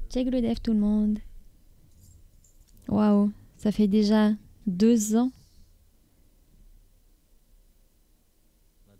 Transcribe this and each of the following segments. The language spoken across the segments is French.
Jai Gurudev tout le monde. Waouh, ça fait déjà 2 ans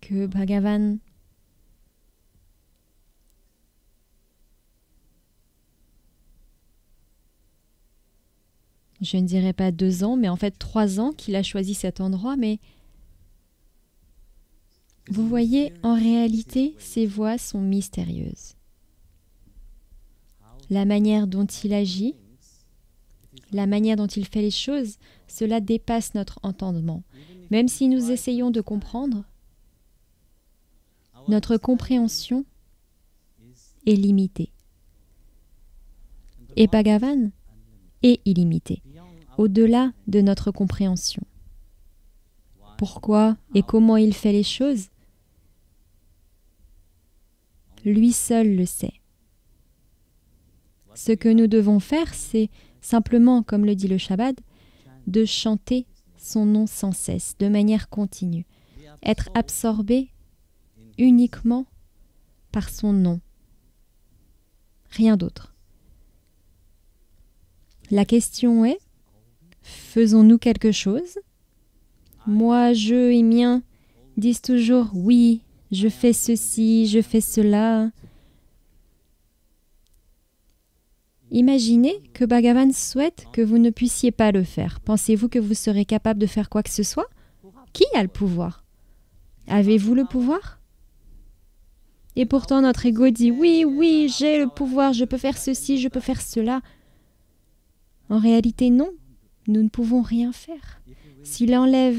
que Bhagavan je ne dirais pas 2 ans, mais en fait 3 ans qu'il a choisi cet endroit, mais vous voyez, en réalité, ces voies sont mystérieuses. La manière dont il agit, la manière dont il fait les choses, cela dépasse notre entendement. Même si nous essayons de comprendre, notre compréhension est limitée. Et Bhagavan est illimité, au-delà de notre compréhension. Pourquoi et comment il fait les choses? Lui seul le sait. Ce que nous devons faire, c'est simplement, comme le dit le Shabad, de chanter son nom sans cesse, de manière continue. Être absorbé uniquement par son nom. Rien d'autre. La question est, faisons-nous quelque chose? Moi, je et mien disent toujours, oui, je fais ceci, je fais cela. Imaginez que Bhagavan souhaite que vous ne puissiez pas le faire. Pensez-vous que vous serez capable de faire quoi que ce soit? Qui a le pouvoir? Avez-vous le pouvoir? Et pourtant notre ego dit, oui, oui, j'ai le pouvoir, je peux faire ceci, je peux faire cela. En réalité, non, nous ne pouvons rien faire. S'il enlève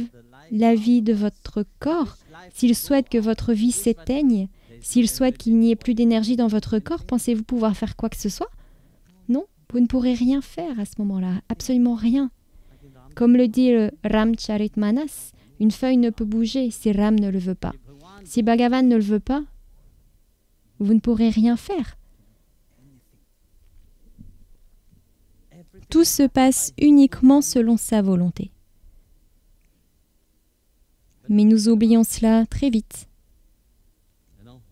la vie de votre corps, s'il souhaite que votre vie s'éteigne, s'il souhaite qu'il n'y ait plus d'énergie dans votre corps, pensez-vous pouvoir faire quoi que ce soit? Non, vous ne pourrez rien faire à ce moment-là, absolument rien. Comme le dit le Ramcharitmanas, une feuille ne peut bouger si Ram ne le veut pas. Si Bhagavan ne le veut pas, vous ne pourrez rien faire. Tout se passe uniquement selon sa volonté. Mais nous oublions cela très vite.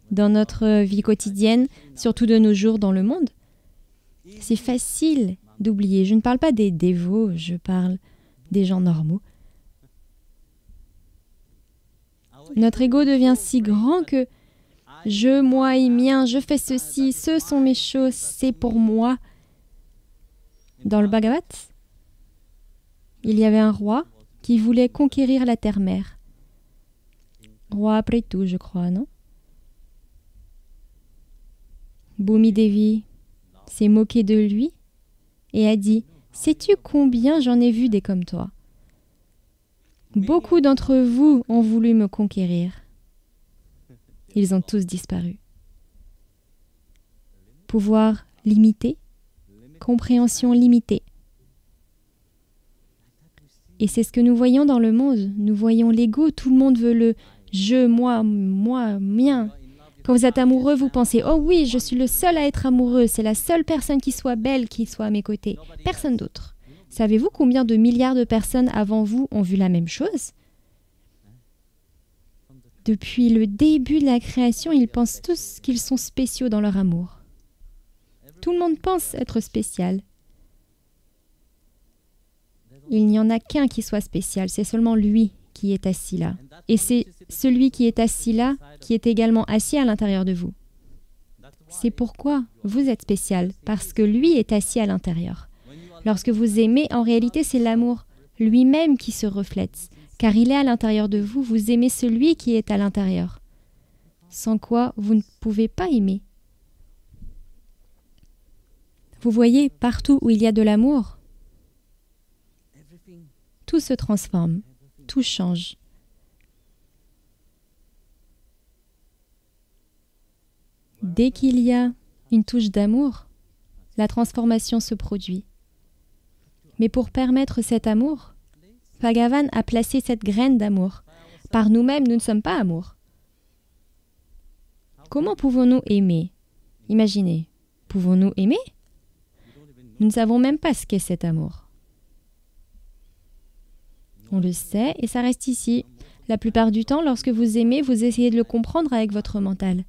Dans notre vie quotidienne, surtout de nos jours dans le monde, c'est facile d'oublier. Je ne parle pas des dévots, je parle des gens normaux. Notre ego devient si grand que je, moi et mien, je fais ceci, ce sont mes choses, c'est pour moi. Dans le Bhagavad, il y avait un roi qui voulait conquérir la terre-mère. Roi après tout, je crois, non? Bhumi Devi s'est moquée de lui et a dit « Sais-tu combien j'en ai vu des comme toi? Beaucoup d'entre vous ont voulu me conquérir. Ils ont tous disparu. » Pouvoir limité, compréhension limitée. Et c'est ce que nous voyons dans le monde. Nous voyons l'ego, tout le monde veut le « je, moi, mien ». Quand vous êtes amoureux, vous pensez « oh oui, je suis le seul à être amoureux, c'est la seule personne qui soit belle qui soit à mes côtés, personne d'autre ». Savez-vous combien de milliards de personnes avant vous ont vu la même chose? Depuis le début de la création, ils pensent tous qu'ils sont spéciaux dans leur amour. Tout le monde pense être spécial. Il n'y en a qu'un qui soit spécial, c'est seulement lui qui est assis là. Et c'est celui qui est assis là qui est également assis à l'intérieur de vous. C'est pourquoi vous êtes spécial, parce que lui est assis à l'intérieur. Lorsque vous aimez, en réalité, c'est l'amour lui-même qui se reflète, car il est à l'intérieur de vous, vous aimez celui qui est à l'intérieur, sans quoi vous ne pouvez pas aimer. Vous voyez, partout où il y a de l'amour, tout se transforme, tout change. Dès qu'il y a une touche d'amour, la transformation se produit. Mais pour permettre cet amour, Bhagavan a placé cette graine d'amour. Par nous-mêmes, nous ne sommes pas amour. Comment pouvons-nous aimer? Imaginez, pouvons-nous aimer? Nous ne savons même pas ce qu'est cet amour. On le sait et ça reste ici. La plupart du temps, lorsque vous aimez, vous essayez de le comprendre avec votre mental.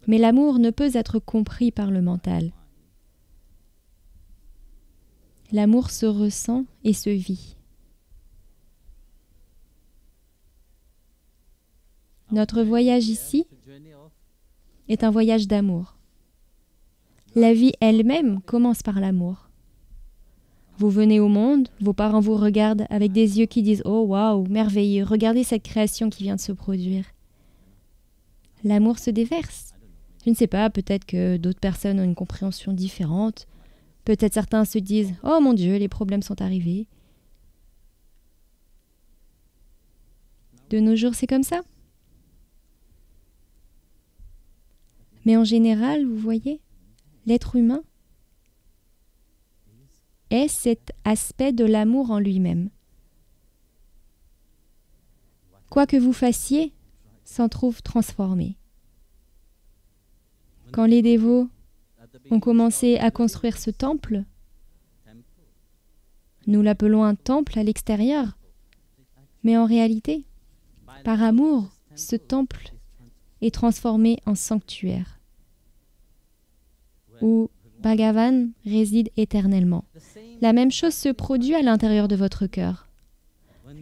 Mais l'amour ne peut être compris par le mental. L'amour se ressent et se vit. Notre voyage ici est un voyage d'amour. La vie elle-même commence par l'amour. Vous venez au monde, vos parents vous regardent avec des yeux qui disent « Oh, waouh, merveilleux, regardez cette création qui vient de se produire. » L'amour se déverse. Je ne sais pas, peut-être que d'autres personnes ont une compréhension différente. Peut-être certains se disent « Oh mon Dieu, les problèmes sont arrivés. » De nos jours, c'est comme ça. Mais en général, vous voyez, l'être humain est cet aspect de l'amour en lui-même. Quoi que vous fassiez, s'en trouve transformé. Quand les dévots ont commencé à construire ce temple, nous l'appelons un temple à l'extérieur, mais en réalité, par amour, ce temple est transformé en sanctuaire, où Bhagavan réside éternellement. La même chose se produit à l'intérieur de votre cœur.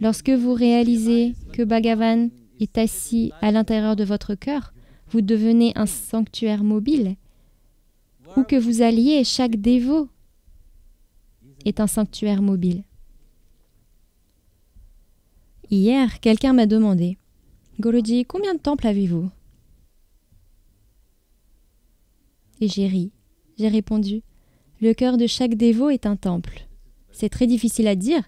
Lorsque vous réalisez que Bhagavan est assis à l'intérieur de votre cœur, vous devenez un sanctuaire mobile. Où que vous alliez, chaque dévot est un sanctuaire mobile. Hier, quelqu'un m'a demandé « Guruji, combien de temples avez-vous » Et j'ai ri. J'ai répondu « Le cœur de chaque dévot est un temple. » C'est très difficile à dire.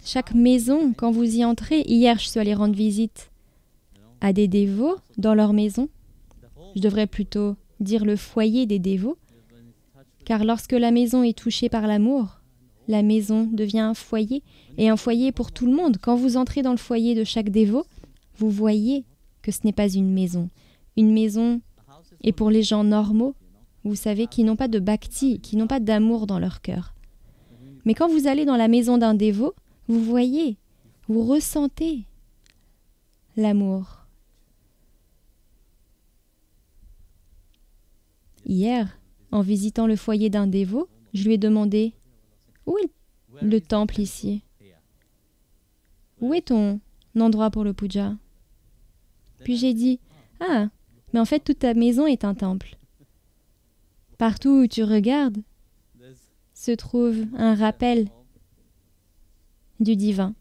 Chaque maison, quand vous y entrez, hier je suis allée rendre visite à des dévots dans leur maison. Je devrais plutôt dire le foyer des dévots, car lorsque la maison est touchée par l'amour, la maison devient un foyer, et un foyer pour tout le monde. Quand vous entrez dans le foyer de chaque dévot, vous voyez que ce n'est pas une maison. Une maison est pour les gens normaux, vous savez, qui n'ont pas de bhakti, qui n'ont pas d'amour dans leur cœur. Mais quand vous allez dans la maison d'un dévot, vous voyez, vous ressentez l'amour. Hier, en visitant le foyer d'un dévot, je lui ai demandé « Où est le temple ici? Où est ton endroit pour le puja ?» Puis j'ai dit « Ah, mais en fait toute ta maison est un temple. Partout où tu regardes se trouve un rappel du divin.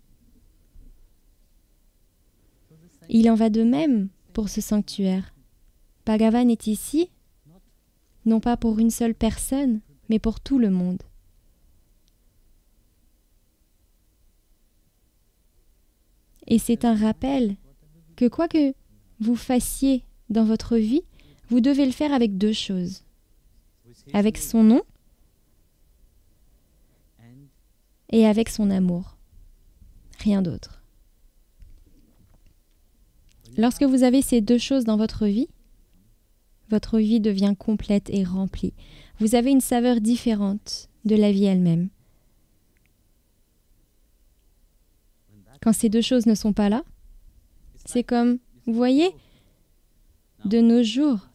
Il en va de même pour ce sanctuaire. Bhagavan est ici, non pas pour une seule personne, mais pour tout le monde. Et c'est un rappel que quoi que vous fassiez dans votre vie, vous devez le faire avec deux choses. Avec son nom et avec son amour. Rien d'autre. Lorsque vous avez ces deux choses dans votre vie devient complète et remplie. Vous avez une saveur différente de la vie elle-même. Quand ces deux choses ne sont pas là, c'est comme, vous voyez, de nos jours,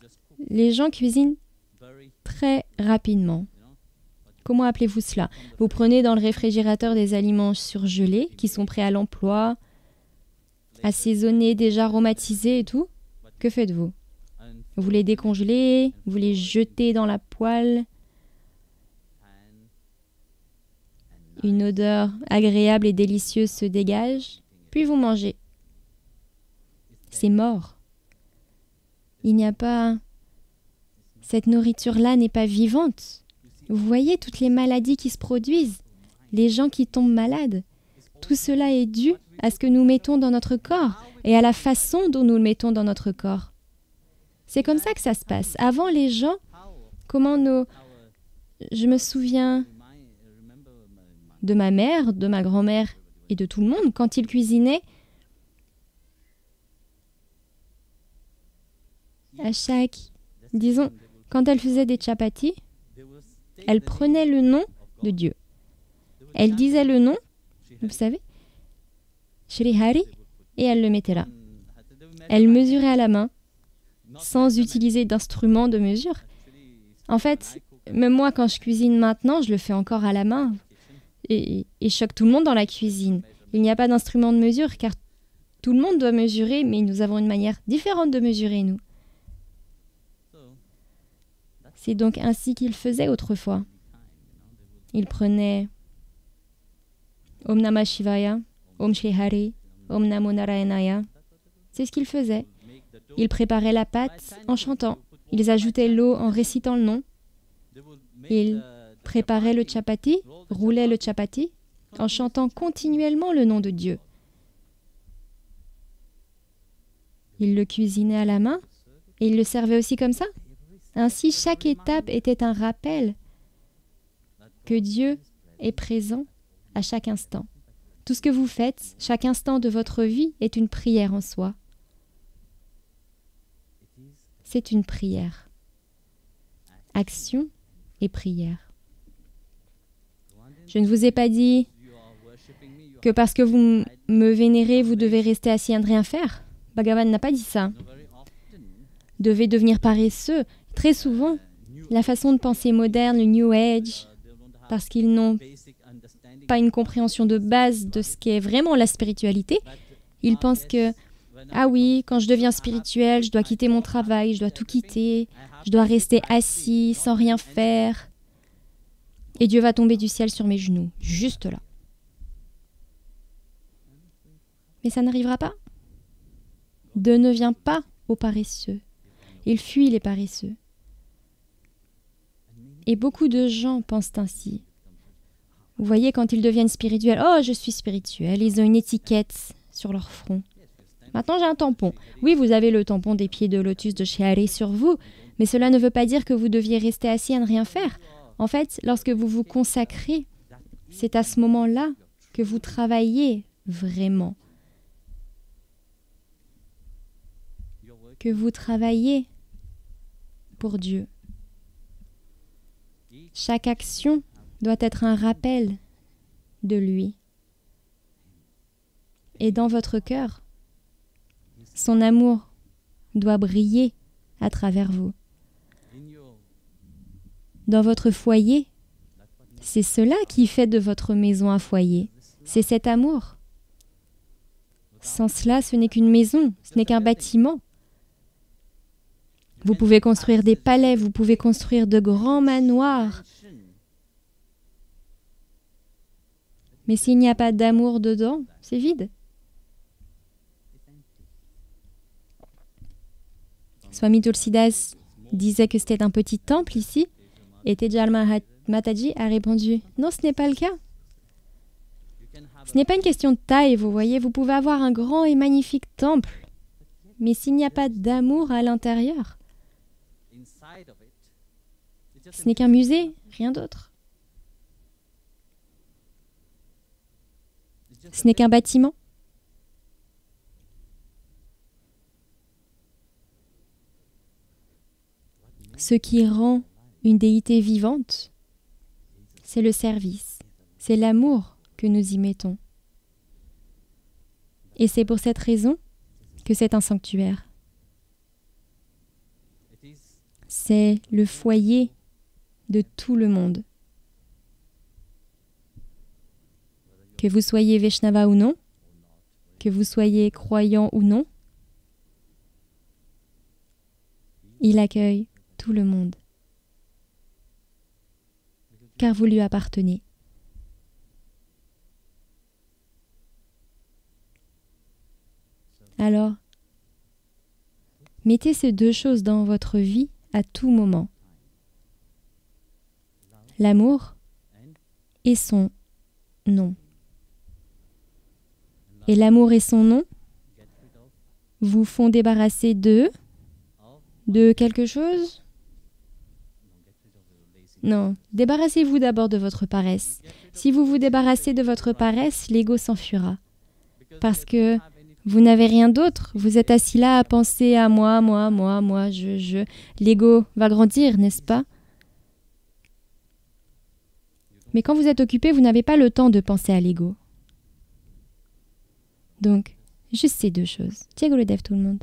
les gens cuisinent très rapidement. Comment appelez-vous cela? Vous prenez dans le réfrigérateur des aliments surgelés qui sont prêts à l'emploi, assaisonnés, déjà aromatisés et tout. Que faites-vous? Vous les décongelez, vous les jetez dans la poêle. Une odeur agréable et délicieuse se dégage, puis vous mangez. C'est mort. Il n'y a pas... Cette nourriture-là n'est pas vivante. Vous voyez toutes les maladies qui se produisent, les gens qui tombent malades. Tout cela est dû à ce que nous mettons dans notre corps et à la façon dont nous le mettons dans notre corps. C'est comme ça que ça se passe. Avant, les gens, je me souviens de ma mère, de ma grand-mère et de tout le monde, quand ils cuisinaient, quand elle faisait des chapatis, elle prenait le nom de Dieu. Elle disait le nom, vous savez, Shri Hari, et elle le mettait là. Elle mesurait à la main, sans utiliser d'instrument de mesure. En fait, même moi, quand je cuisine maintenant, je le fais encore à la main et choque tout le monde dans la cuisine. Il n'y a pas d'instrument de mesure car tout le monde doit mesurer, mais nous avons une manière différente de mesurer, nous. C'est donc ainsi qu'ils faisaient autrefois. Ils prenaient Om Namah Shivaya, Om Shri Hari, Om Namo Narayanaya. C'est ce qu'ils faisaient. Ils préparaient la pâte en chantant. Ils ajoutaient l'eau en récitant le nom. Ils préparaient le chapati, roulaient le chapati en chantant continuellement le nom de Dieu. Ils le cuisinaient à la main et ils le servaient aussi comme ça. Ainsi, chaque étape était un rappel que Dieu est présent à chaque instant. Tout ce que vous faites, chaque instant de votre vie est une prière en soi. C'est une prière. Action et prière. Je ne vous ai pas dit que parce que vous me vénérez, vous devez rester assis et ne rien faire. Bhagavan n'a pas dit ça. Devez devenir paresseux. Très souvent, la façon de penser moderne, le New Age, parce qu'ils n'ont pas une compréhension de base de ce qu'est vraiment la spiritualité, ils pensent que, ah oui, quand je deviens spirituel, je dois quitter mon travail, je dois tout quitter, je dois rester assis, sans rien faire, et Dieu va tomber du ciel sur mes genoux, juste là. Mais ça n'arrivera pas. Dieu ne vient pas aux paresseux. Il fuit les paresseux. Et beaucoup de gens pensent ainsi. Vous voyez, quand ils deviennent spirituels, « Oh, je suis spirituel », ils ont une étiquette sur leur front. Maintenant, j'ai un tampon. Oui, vous avez le tampon des pieds de lotus de chez Harry sur vous, mais cela ne veut pas dire que vous deviez rester assis à ne rien faire. En fait, lorsque vous vous consacrez, c'est à ce moment-là que vous travaillez vraiment. Que vous travaillez pour Dieu. Chaque action doit être un rappel de lui. Et dans votre cœur, son amour doit briller à travers vous. Dans votre foyer, c'est cela qui fait de votre maison un foyer. C'est cet amour. Sans cela, ce n'est qu'une maison, ce n'est qu'un bâtiment. Vous pouvez construire des palais, vous pouvez construire de grands manoirs. Mais s'il n'y a pas d'amour dedans, c'est vide. Swami Tulsidas disait que c'était un petit temple ici, et Tejal Mataji a répondu « Non, ce n'est pas le cas. Ce n'est pas une question de taille, vous voyez, vous pouvez avoir un grand et magnifique temple, mais s'il n'y a pas d'amour à l'intérieur, ce n'est qu'un musée, rien d'autre. Ce n'est qu'un bâtiment. Ce qui rend une déité vivante, c'est le service, c'est l'amour que nous y mettons. Et c'est pour cette raison que c'est un sanctuaire. C'est le foyer de tout le monde. Que vous soyez Vaishnava ou non, que vous soyez croyant ou non, il accueille tout le monde, car vous lui appartenez. Alors, mettez ces deux choses dans votre vie à tout moment. L'amour et son nom. Et l'amour et son nom vous font débarrasser de quelque chose? Non, débarrassez-vous d'abord de votre paresse. Si vous vous débarrassez de votre paresse, l'ego s'enfuira. Parce que vous n'avez rien d'autre. Vous êtes assis là à penser à moi, je. L'ego va grandir, n'est-ce pas? Mais quand vous êtes occupé, vous n'avez pas le temps de penser à l'ego. Donc, juste ces deux choses. Jai Gurudev tout le monde.